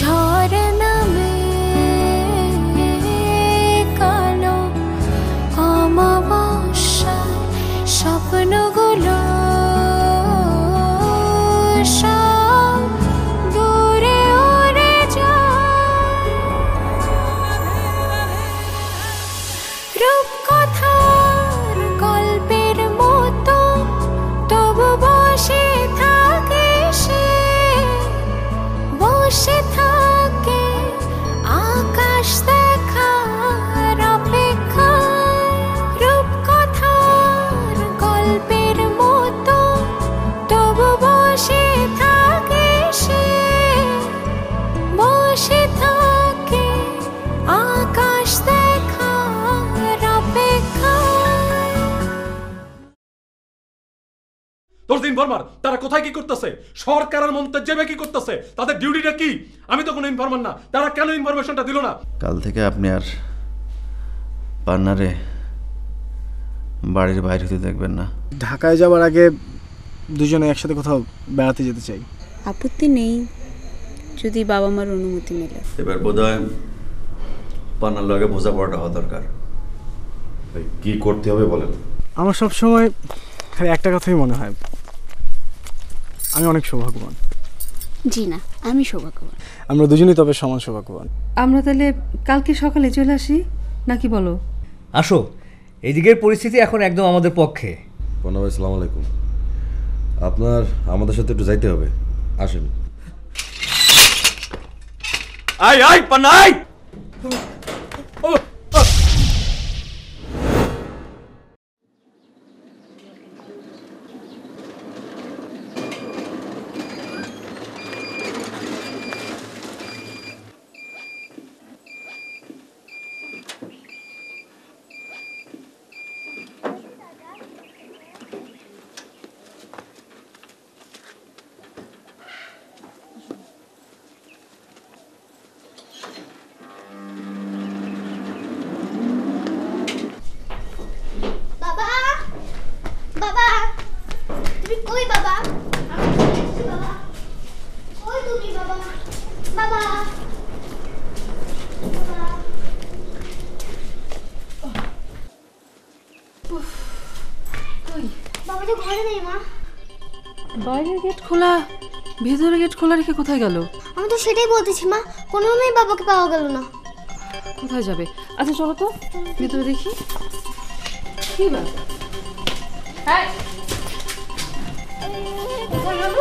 ঝড় নামে কালো অমাবস্যায় স্বপ্নগুলো সব দূরে উড়ে যায়। রূপকথার গল্পের মতো তবু বসে থাকে সে, বসে থাকে আকাশ দেখার অপেক্ষায়। রূপকথার গল্পের মতো তবু বসে থাকে সে, বসে থাকে আকাশ দেখার অপেক্ষায়। 10 দিন বর্মার তারা কোথায় কি করতেছে, সরকার আর মন্তব্যে কি করতেছে, তাদের ডিউটিটা কি? আমি তো কোনো ইনফরমার না, তারা কেন ইনফরমেশনটা দিল না? কাল থেকে আপনি আর পান্নারে বাড়ির বাইরে হতে দেখবেন না। ঢাকায় যাওয়ার আগে দুজনে একসাথে কোথাও বেড়াতে যেতে চাই। আপত্তি নেই যদি বাবা মার অনুমতি মেলে। এবার বোধহয় পান্নার লগে বোঝাপড়াটা হওয়া দরকার। কি করতে হবে বলেন? আমার সব সময় খালি একটা কথাই মনে হয়, আমি অনেক সৌভাগ্যবান। জি না, আমি সৌভাগ্যবান। আমরা দুজনেই তবে সমান সৌভাগ্যবান। আমরা তাহলে কালকে সকালে চলে আসি নাকি বলো? আসো, এদিকের পরিস্থিতি এখন একদম আমাদের পক্ষে। পন্না ভাই আসসালামু আলাইকুম। আপনার আমাদের সাথে একটু যাইতে হবে, আসেন। I I Panna I. বাবা, বাবা, তুমি কই বাবা? বাবা, কই তুমি বাবা? বাবা, বাবা তো ঘরে নেই মা। বাইরের গেট খোলা, ভেতরের গেট খোলা রেখে কোথায় গেল? আমি তো সেটাই বলতেছি মা, কোনোভাবেই বাবাকে পাওয়া গেল না। কোথায় যাবে? আচ্ছা চলো তো ভেতরে দেখি। কি ব্যাপার? এই, কোথায় গেল?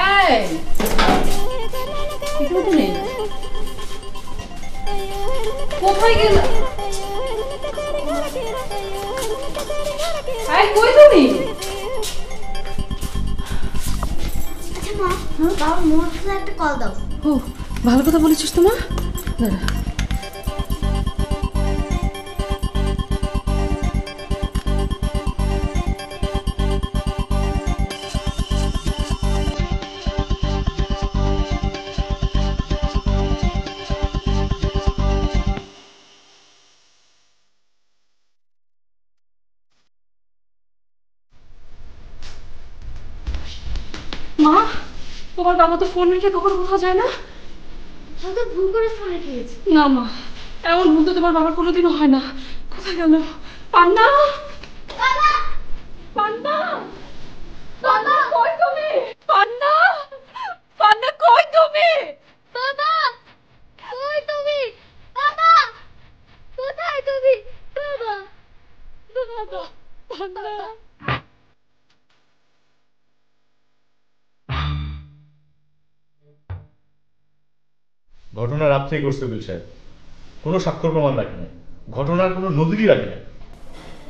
এই, এখানে তো নেই। কোথায় গেল? এই, কই তুমি? আচ্ছা মা, বাবা মোর একটা কল দাও। ও, ভালো কথা বলেছিস তো মা। দাঁড়া। মা, তোমার বাবা তো ফোন রেখে কখনো কোথাও যায় না। আমি তো ভুল করে ফোন রেখে গেছি। না মা, এমন ভুল তো তোমার বাবার কোনোদিনও হয় না। কোথায় গেল? পান্না, বাবা, পান্না, পান্না কই তুমি? পান্না, পান্না কই তুমি? বাবা, কই তুমি? বাবা, কোথায় তুমি? বাবা, বাবা, পান্না। ঘটনা রাত্রেই করছে উকিল সাহেব, কোনো স্বাক্ষর প্রমাণ রাখে না, ঘটনার কোনো নজিরই রাখে না।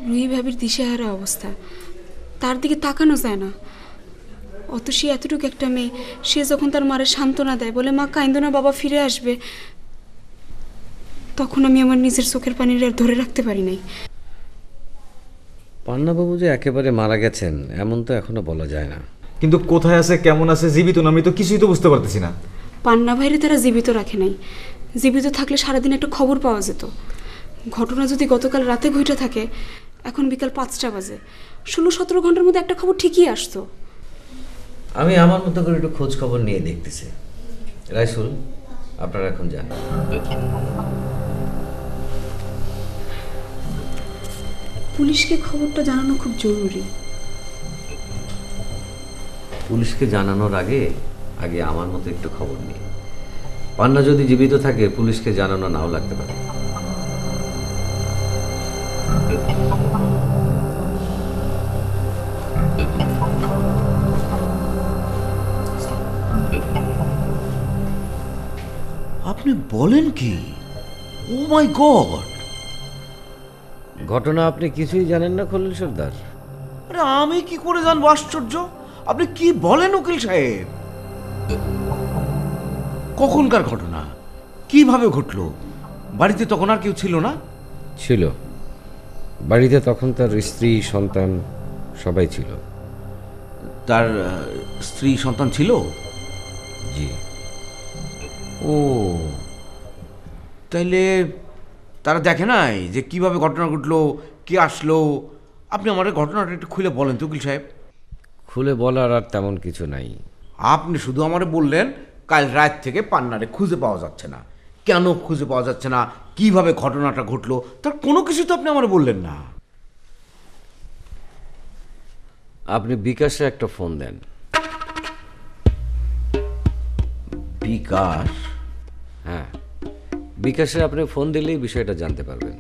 রুহি ভাবির দিশেহারা অবস্থা, তার দিকে তাকানো যায় না। অত সে এতটুকু একটা মেয়ে, সে যখন তার মারে সান্ত্বনা দেয়, বলে মা কাইন্দো না, বাবা ফিরে আসবে, তখন আমি আমার নিজের চোখের পানি আর ধরে রাখতে পারি নাই। পান্নাবাবু যে একেবারে মারা গেছেন এমন তো এখনো বলা যায় না। কিন্তু কোথায় আছে, কেমন আছে, জীবিত না আমি তো কিছুই তো বুঝতে পারতেছি না। পান্না ভাইরে তারা জীবিত রাখে নাই। জীবিত থাকলে সারাদিন একটা খবর পাওয়া যেত। ঘটনা যদি গতকাল রাতে ঘটে থাকে, এখন বিকাল 5টা বাজে, 16-17 ঘন্টার মধ্যে একটা খবর ঠিকই আসতো। আমি আমার মতো করে একটু খোঁজ খবর নিয়ে দেখতেছি। রাইসুল, আপনারা এখন যান। পুলিশকে খবরটা জানানো খুব জরুরি। পুলিশকে জানানোর আগে আগে আমার মতো একটু খবর নিই। পান্না যদি জীবিত থাকে পুলিশকে জানানো নাও লাগতে পারে। আপনি বলেন কি? ও মাই গড! ঘটনা আপনি কিছুই জানেন না খলিল সর্দার? আরে আমি কি করে জানবো? আশ্চর্য! আপনি কি বলেন উকিল সাহেব? কখনকার ঘটনা? কিভাবে ঘটলো? বাড়িতে তখন আর কেউ ছিল না? ছিল, বাড়িতে তখন তার স্ত্রী সন্তান সবাই ছিল। তার স্ত্রী সন্তান ছিল? জি। ও, তাইলে তারা দেখে নাই যে কিভাবে ঘটনা ঘটলো, কে আসলো? আপনি আমার ঘটনাটা একটু খুলে বলেন তো উকিল সাহেব। খুলে বলার আর তেমন কিছু নাই। আপনি শুধু আমারে বললেন কাল রাত থেকে পান্নারে খুঁজে পাওয়া যাচ্ছে না। কেন খুঁজে পাওয়া যাচ্ছে না, কিভাবে ঘটনাটা ঘটলো, তার কোনো কিছু তো আপনি আমারে বললেন না। আপনি বিকাশে একটা ফোন দেন। বিকাশ? হ্যাঁ, বিকাশে আপনি ফোন দিলেই বিষয়টা জানতে পারবেন।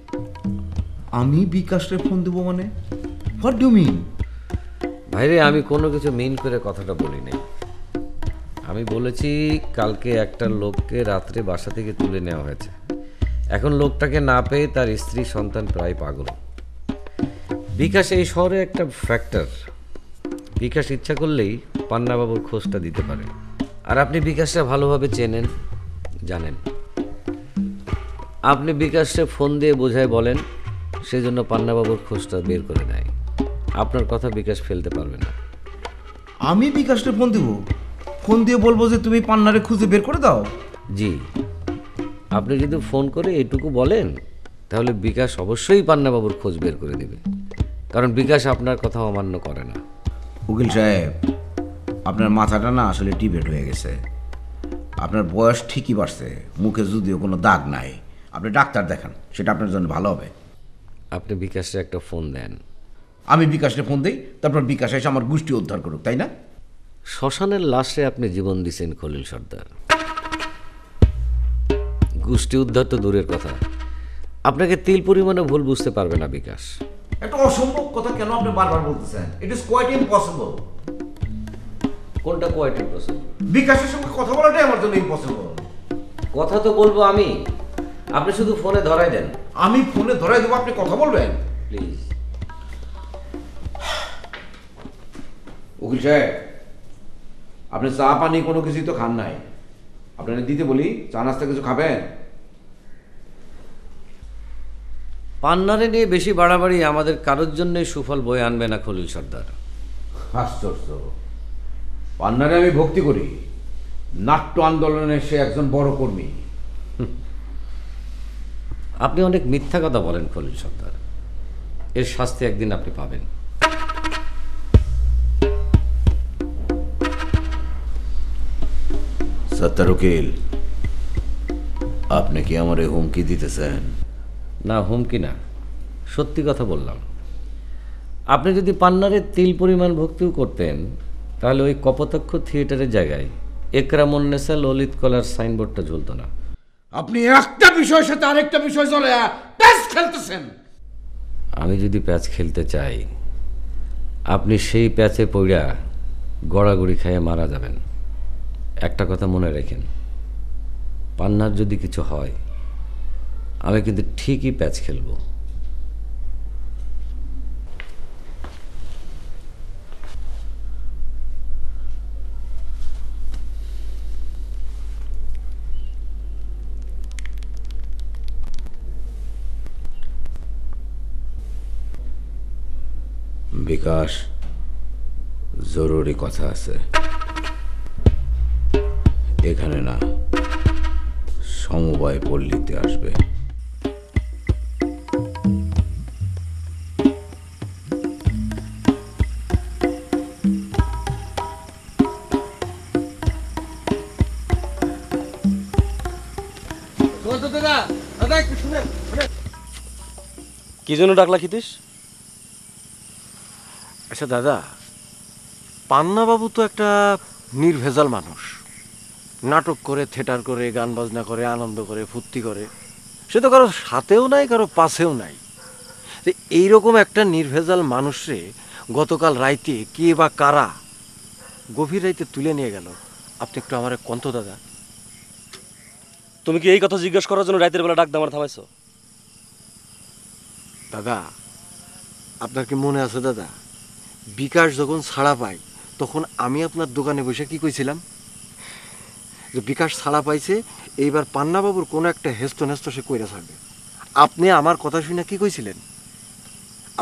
আমি বিকাশে ফোন দেবো মানে? What do mean? ভাইরে, আমি কোনো কিছু মিন করে কথাটা বলি নাই। আমি বলেছি কালকে একটা লোককে রাত্রে বাসা থেকে তুলে নেওয়া হয়েছে। এখন লোকটাকে না পেয়ে তার স্ত্রী সন্তান প্রায় পাগল। বিকাশ এই শহরে একটা ফ্যাক্টর। বিকাশ ইচ্ছা করলেই পান্নাবাবুর খোঁজটা দিতে পারে। আর আপনি বিকাশটা ভালোভাবে চেনেন, জানেন। আপনি বিকাশে ফোন দিয়ে বোঝায় বলেন সেজন্য পান্নাবাবুর খোঁজটা বের করে নেয়। আপনার কথা বিকাশ ফেলতে পারবে না। আমি বিকাশে ফোন দিব? ফোন দিয়ে বলবো যে তুমি পান্নারে খুঁজে বের করে দাও? জি, আপনি যদি ফোন করে এইটুকু বলেন তাহলে বিকাশ অবশ্যই পান্নাবাবুর খোঁজ বের করে দেবে, কারণ বিকাশ আপনার কথা অমান্য করে না। উকিল সাহেব, আপনার মাথাটা না আসলে ডিবেট হয়ে গেছে। আপনার বয়স ঠিকই বাড়ছে, মুখে যদিও কোনো দাগ নাই। আপনি ডাক্তার দেখান, সেটা আপনার জন্য ভালো হবে। আপনি বিকাশে একটা ফোন দেন। আমি বিকাশে ফোন দিই, তারপর বিকাশ এসে আমার গোষ্ঠী উদ্ধার করুক, তাই না? শ্মশানের লাশে আপনি জীবন দিয়েছেন খলিল সর্দার, গোষ্ঠী উদ্ধার তো দূরের কথা, আপনাকে তিল পরিমাণে ভুল বুঝতে পারবে না বিকাশ। একটা অসম্ভব কথা কেন আপনি বারবার বলতেছেন? It is quite impossible. কোনটা কোয়াইট ইম্পসিবল? বিকাশের সঙ্গে কথা বলাটাই আমার জন্য ইম্পসিবল। কথা তো বলবো আমি, আপনি শুধু ফোনে ধরাই দেন। আমি ফোনে ধরাই দেবো, আপনি কথা বলবেন? প্লিজ। উকিল সাহেব, আপনি চা পানি কোনো কিছুই তো খান নাই। আপনারা দিতে বলি, চা নাস্তা কিছু খাবেন? পান্নারে নিয়ে বেশি বাড়াবাড়ি আমাদের কারোর জন্যই সুফল বয়ে আনবে না খলিল সর্দার। আশ্চর্য! পান্নারে আমি ভক্তি করি, নাট্য আন্দোলনের সে একজন বড় কর্মী। আপনি অনেক মিথ্যা কথা বলেন খলিল সর্দার, এর শাস্তি একদিন আপনি পাবেন। সত্তার উকিল, আপনি কি আমারে হুমকি দিতেছেন? না, হুমকি না, সত্যি কথা বললাম। আপনি যদি পান্নারে তিল পরিমাণ ভক্তিও করতেন তাহলে ওই কপোতাক্ষ থিয়েটারের জায়গায় একরামুন্নেসা ললিত কলার সাইনবোর্ডটা ঝুলতো না। আপনি একটা বিষয়ের সাথে আরেকটা বিষয় চলে প্যাচ খেলতেছেন। আমি যদি প্যাচ খেলতে চাই, আপনি সেই প্যাচে পড়া গড়াগড়ি খেয়ে মারা যাবেন। একটা কথা মনে রাখেন, পান্নার যদি কিছু হয় আমি কিন্তু ঠিকই প্যাচ খেলব। বিকাশ, জরুরি কথা আছে। এখানে না, সমবায় পল্লীতে আসবে। কি জন্য ডাকলা খিতিস? আচ্ছা দাদা, পান্নাবাবু তো একটা নির্ভেজাল মানুষ। নাটক করে, থিয়েটার করে, গান বাজনা করে, আনন্দ করে, ফুর্তি করে। সে তো কারো সাথেও নাই, কারো পাশেও নাই। এইরকম একটা নির্ভেজাল মানুষরে গতকাল রাইতে কে বা কারা গভীর রাইতে তুলে নিয়ে গেল, আপনি একটু আমার কন্ত দাদা। তুমি কি এই কথা জিজ্ঞেস করার জন্য রাতের বেলা ডাক দামার থামাইছো? দাদা, আপনার কি মনে আছে দাদা, বিকাশ যখন ছাড়া পায় তখন আমি আপনার দোকানে বসে কি কইছিলাম? যে বিকাশ ছাড়া পাইছে, এইবার পান্নাবাবুর কোনো একটা হেস্ত নেস্ত সে কইরা ছাড়বে। আপনি আমার কথা শুনে কি কইছিলেন?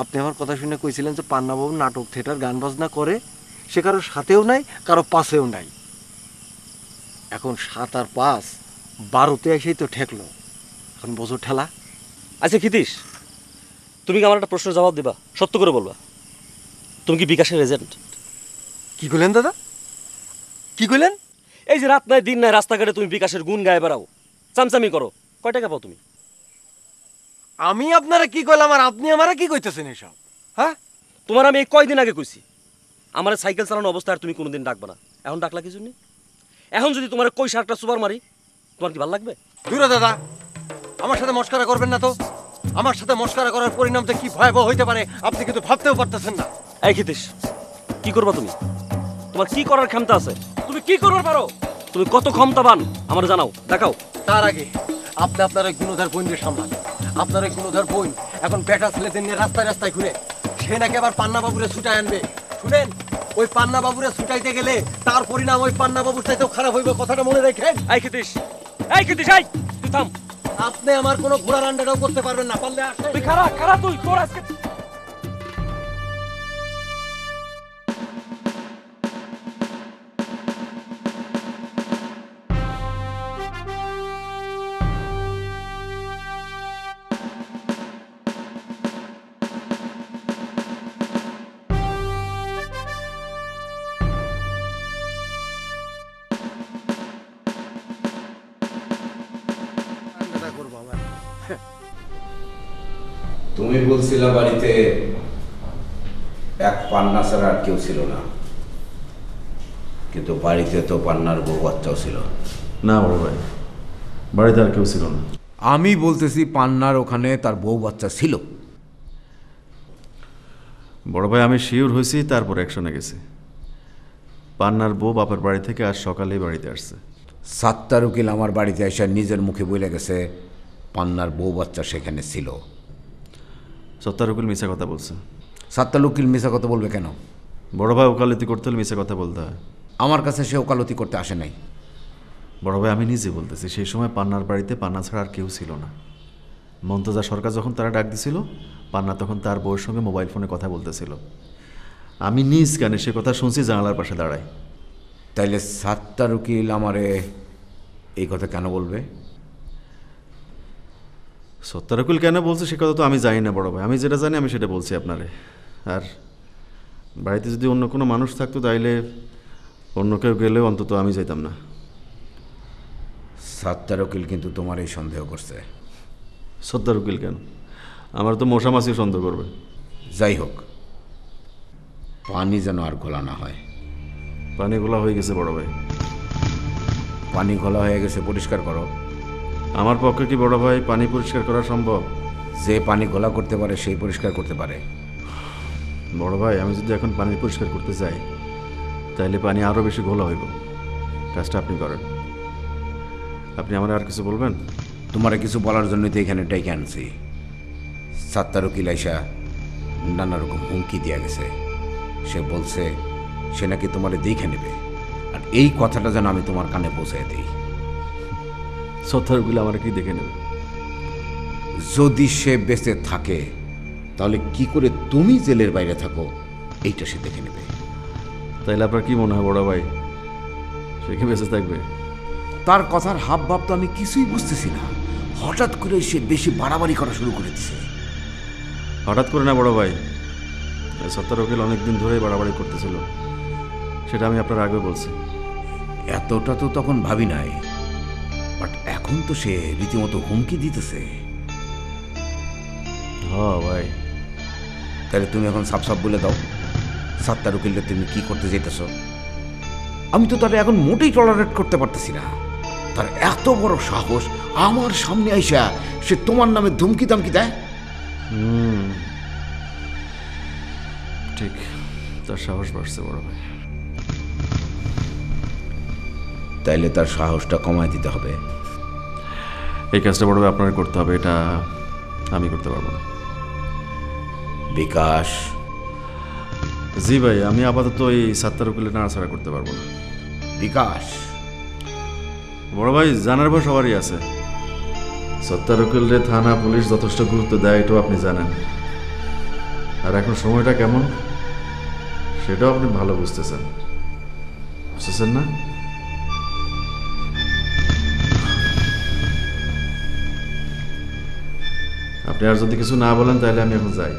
আপনি আমার কথা শুনে কইছিলেন যে পান্নাবাবু নাটক, থিয়েটার, গান বাজনা করে, সে কারোর সাথেও নাই, কারো পাশেও নাই। এখন 7 আর 5 12তে এসেই তো ঠেকলো। এখন বোঝো ঠেলা। আচ্ছা খিতিস, তুমি কি আমার একটা প্রশ্নের জবাব দিবা? সত্য করে বলবা, তুমি কি বিকাশের এজেন্ট? কি কইলেন দাদা? কি কইলেন? এই যে রাত নাই দিন নাই রাস্তাঘাটে তুমি বিকাশের গুণ গায়ে বেড়াও, চামচামি করো, কয় টাকা পাও তুমি? আমি আপনারা কি কইলাম আর আপনি আমারা কি কইতেছেন এসব? হ্যাঁ, তোমার আমি এই কয়দিন আগে কইছি আমার সাইকেল চালানো অবস্থায় আর তুমি কোনোদিন ডাকবা না। এখন ডাকলা কি জন্য? এখন যদি তোমার কই শার্টটা সুপার মারি, তোমার কি ভালো লাগবে? দূরে দাদা, আমার সাথে মস্করা করবেন না তো। আমার সাথে মস্করা করার পরিণামটা কি ভয়াবহ হইতে পারে আপনি কিন্তু ভাবতেও পারতেছেন না। এই খিতিস, কি করবা তুমি? তোমার কি করার ক্ষমতা আছে? তুমি কি করবার পারো? তুমি কত ক্ষমতাবান আমার জানাও, দেখাও। তার আগে আপনি আপনার ওই গুণধর বোনকে সামলান। আপনার ওই গুণধর বোন এখন বেটা ছেলেদের নিয়ে রাস্তায় রাস্তায় ঘুরে, সে নাকি আবার পান্নাবাবুরে ছুটাই আনবে। শুনেন, ওই পান্নাবাবুরে ছুটাইতে গেলে তার পরিণাম ওই পান্নাবাবুর চাইতেও খারাপ হইবে, কথাটা মনে রাখেন। এই খিতিস, এই খিতিস, এই তুই থাম। আপনি আমার কোনো ঘোড়ার আন্ডারও করতে পারবেন না। পারলে আসেন। তুই খারাপ খারাপ, তুই তোর আজকে তুমি বলছিলে বাড়িতে এক পান্না ছাড়া আর কেউ ছিল না, কিন্তু বাড়িতে তো পান্নার বউ বাচ্চাও ছিল। না বড় ভাই, বাড়িতে আর কেউ ছিল না। আমি বলতেছি পান্নার ওখানে তার বউ বাচ্চা ছিল। বড় ভাই, আমি শিওর হয়েছি, তারপর অ্যাকশনে গেছি। পান্নার বউ বাপের বাড়ি থেকে আজ সকালেই বাড়িতে আসছে। সাত্তার উকিল আমার বাড়িতে এসে নিজের মুখে বলে গেছে পান্নার বউ বাচ্চা সেখানে ছিল। সত্তার উকিল মিশা কথা বলছে। সাত্তার উকিল মিশা কথা বলবে কেন? বড় ভাই, ওকালতি করতে হলে মিশা কথা বলতে হয়। আমার কাছে সে ওকালতি করতে আসে নাই। বড় ভাই, আমি নিজে বলতেছি, সেই সময় পান্নার বাড়িতে পান্না ছাড়া আর কেউ ছিল না। মন্তজা সরকার যখন তারা ডাক দিছিল, পান্না তখন তার বউয়ের সঙ্গে মোবাইল ফোনে কথা বলতেছিল। আমি নিজ কানে সে কথা শুনছি, জানালার পাশে দাঁড়াই। তাইলে সাত্তার উকিল আমারে এই কথা কেন বলবে? সত্তার উকিল কেন বলছে সে কথা তো আমি জানি না বড় ভাই। আমি যেটা জানি আমি সেটা বলছি আপনারে। আর বাড়িতে যদি অন্য কোনো মানুষ থাকতো তাইলে অন্য কেউ গেলেও অন্তত আমি যাইতাম না। সাত্তার উকিল কিন্তু তোমার এই সন্দেহ করছে। সত্তার উকিল কেন? আমার তো মশা মাছিও সন্দেহ করবে। যাই হোক, পানি যেন আর ঘোলা না হয়। পানি ঘোলা হয়ে গেছে বড় ভাই। পানি ঘোলা হয়ে গেছে, পরিষ্কার করো। আমার পক্ষে কি বড় ভাই পানি পরিষ্কার করা সম্ভব? যে পানি ঘোলা করতে পারে সেই পরিষ্কার করতে পারে। বড় ভাই, আমি যদি এখন পানি পরিষ্কার করতে যাই তাহলে পানি আরও বেশি ঘোলা হইব। কাজটা আপনি করেন। আপনি আমার আর কিছু বলবেন? তোমার কিছু বলার জন্যই তো এখানে ডেকে আনছি। সাত্তার উকিল আইসা নানা রকম হুমকি দিয়া গেছে। সে বলছে সে নাকি তোমারে দেখে নেবে, আর এই কথাটা যেন আমি তোমার কানে পৌঁছে দিই। সত্তার উকিল আমার কি দেখে নেবে? যদি সে বেঁচে থাকে তাহলে কি করে তুমি জেলের বাইরে থাকো এইটা সে দেখে নেবে। তাইলে আপনার কি মনে হয় বড় ভাই, সে কি বেঁচে থাকবে? তার কথার হাব ভাব তো আমি কিছুই বুঝতেছি না। হঠাৎ করে সে বেশি বাড়াবাড়ি করা শুরু করে দিছে। হঠাৎ করে না বড় ভাই, সত্তার উকিল অনেকদিন ধরেই বাড়াবাড়ি করতেছিল, সেটা আমি আপনার আগে বলছি। এতটা তো তখন ভাবি নাই, বাট এখন এখন তো সে রীতিমতো হুমকি দিতেছে। হ্যাঁ ভাই। তাহলে তুমি এখন সাপ সাপ বলে দাও, সাত্তার উকিলটা তুমি কি করতে যেতেছ? আমি তো তাহলে এখন মোটেই টলারেট করতে পারতেছি না। তার এত বড় সাহস, আমার সামনে আইসা সে তোমার নামে ধমকি দামকি দেয়। ঠিক, তার সাহস বাড়ছে বড় ভাই। তাইলে তার সাহসটা কমায় দিতে হবে। এই কাজটা বড় ভাই আপনার করতে হবে, এটা আমি করতে পারবো না। বিকাশ। জি ভাই, আমি আপাতত এই সাত্তার উকিলে নাড়াছাড়া করতে পারবো না। বিকাশ। বড় ভাই, জানার ভয় সবারই আছে। সাত্তার উকিলে থানা পুলিশ যথেষ্ট গুরুত্ব দেয়, এটাও আপনি জানেন। আর এখন সময়টা কেমন সেটাও আপনি ভালো বুঝতেছেন না? আপনি আর যদি কিছু না বলেন তাহলে আমি এখন যাই।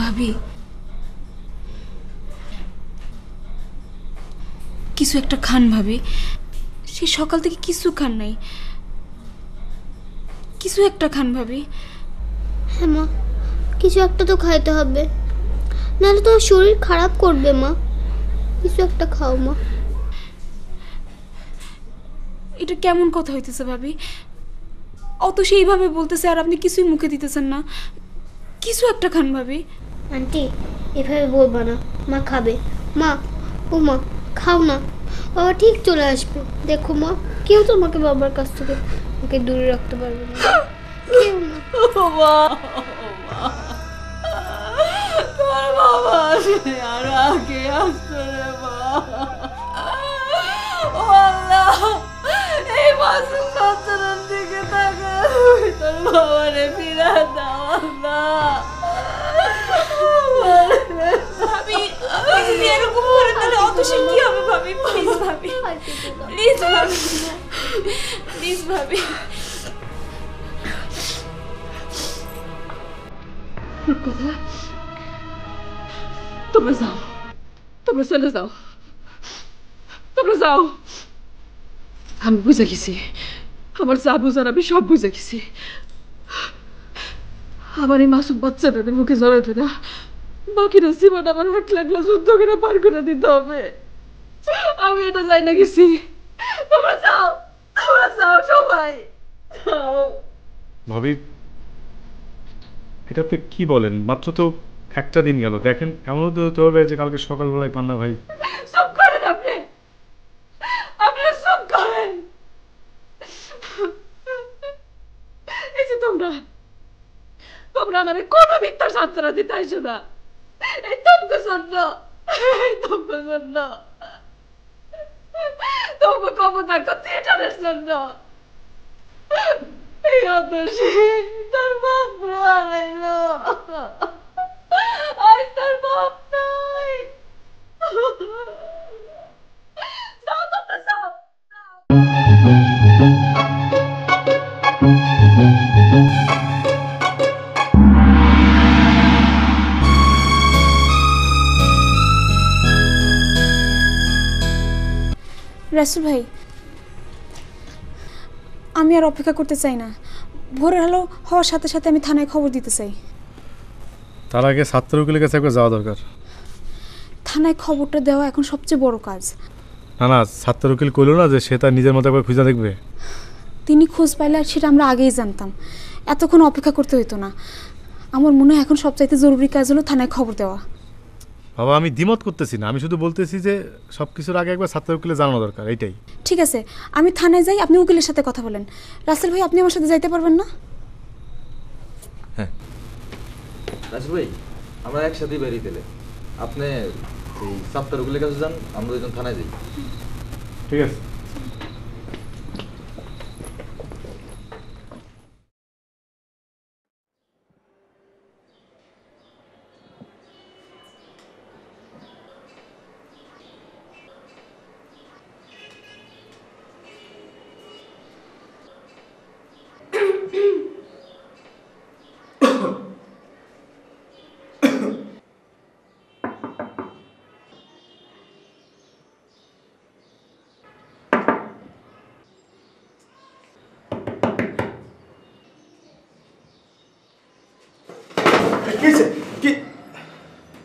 ভাবি, কিছু একটা খান ভাবি। সেই সকাল থেকে কিছু খান নাই, কিছু একটা খান ভাবি। হ্যাঁ মা, কিছু একটা তো খাইতে হবে, নাহলে তোমার শরীর খারাপ করবে মা। কিছু একটা খাও মা। এটা কেমন কথা হইতেছে ভাবি? অত সেইভাবে বলতেছে আর আপনি কিছুই মুখে দিতেছেন না। কিছু একটা খান ভাবি। আন্টি, এভাবে বলবা না, মা খাবে। মা, ও মা, খাও না, বাবা ঠিক চলে আসবে। দেখো মা, কেউ তোমাকে বাবার কাছ থেকে ওকে দূরে রাখতে পারবে না, কেউ না। তোমার বাবা আসে আর আগে আসতো রে মা। ও আল্লাহ, এই মাসুম সন্তানের দিকে তাকা, তোর বাবারে ফিরা দাও আল্লাহ। ভাবি, যদি এরকম করে তাহলে অতসী কি হবে ভাবি? প্লিজ ভাবি, প্লিজ ভাবি, প্লিজ ভাবি। তোমরা যাও, তোমরা চলে যাও, তোমরা যাও। আমি বুঝে গেছি, আমার যা বুঝার আমি সব বুঝে গেছি। আমার এই মাসুম বাচ্চাটার মুখে জড়াতে না, বাকিটা জীবন আমার একলা একলা যুদ্ধ করে পার করে দিতে হবে। আমি এটা যাই না গেছি। তোমরা যাও, তোমরা যাও, সবাই যাও। ভাবি, এটা আপনি কি বলেন? মাত্র তো একটা দিন গেল, দেখেন এমনও তো হতে হবে যে কালকে সকালবেলায় পান্না ভাই। সব করেন আপনি, আপনি সব করেন। এই যে তোমরা তোমরা আমারে কোনো মিথ্যা সান্ত্বনা দিতে আইসো না। এই তোমকে জন্য, এই তোমকে জন্য, তোমকে ক্ষমতা থিয়েটারের জন্য। এই আদর্শে তার বাপ হারাইলো, আর তার বাপ নাই। যাও তোমরা যাও। রাসেল ভাই, আমি আর অপেক্ষা করতে চাই না। ভোরের আলো হওয়ার সাথে সাথে আমি থানায় খবর দিতে চাই। তার আগে সাত্তার উকিলের কাছে একবার যাওয়া দরকার। থানায় খবরটা দেওয়া এখন সবচেয়ে বড় কাজ। না না, সাত্তার উকিল কইল না যে সে তার নিজের মতো একবার খুঁজে দেখবে? তিনি খোঁজ পাইলে সেটা আমরা আগেই জানতাম, এতক্ষণ অপেক্ষা করতে হইতো না। আমার মনে হয় এখন সবচাইতে জরুরি কাজ হলো থানায় খবর দেওয়া। বাবা, আমি দ্বিমত করতেছি না, আমি শুধু বলতেছি যে সব কিছুর আগে একবার সাত্তার উকিলে জানানো দরকার, এইটাই। ঠিক আছে, আমি থানায় যাই, আপনি উকিলের সাথে কথা বলেন। রাসেল ভাই, আপনি আমার সাথে যাইতে পারবেন না? হ্যাঁ রাসেল ভাই, আমরা একসাথেই বেরিয়ে দিলে আপনি এই সাত্তার উকিলের কাছে যান, আমরা দুজন থানায় যাই। ঠিক আছে।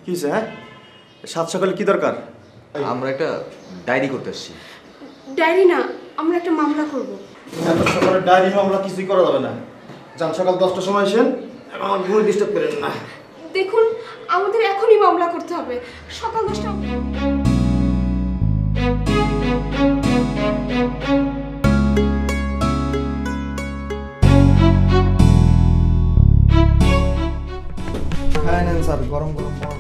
কিসে হ্যাঁ সাত সকালে কি দরকার? আমরা একটা ডায়েরি করতে আসছি। ডায়েরি না, আমরা একটা মামলা করব। এত সকালে ডায়েরি মামলা কিছুই করা যাবে না। যান সকাল 10টার সময় এসেন, আমার ঘুরে ডিস্টার্ব করেন না। দেখুন আমাদের এখনই মামলা করতে হবে, সকাল 10টা। হ্যাঁ নেন স্যার, গরম গরম পাওয়া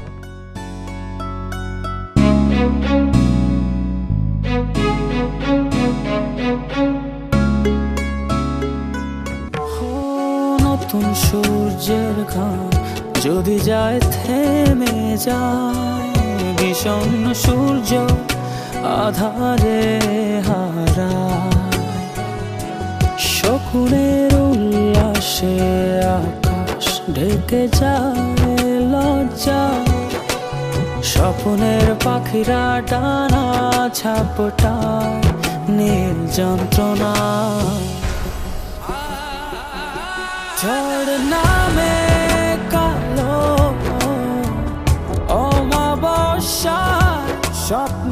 নতুন সূর্যের ঘাম যদি যায় থেমে যায়, বিষণ্ণ সূর্য আধারে হারায়, শকুনের উল্লাসে আকাশ ঢেকে যায় লজ্জা, স্বপ্নের পাখিরা ডানা ঝাপটায় নীল যন্ত্রণা, ঝড় নামে কালো অমাবস্যায় স্বপ্ন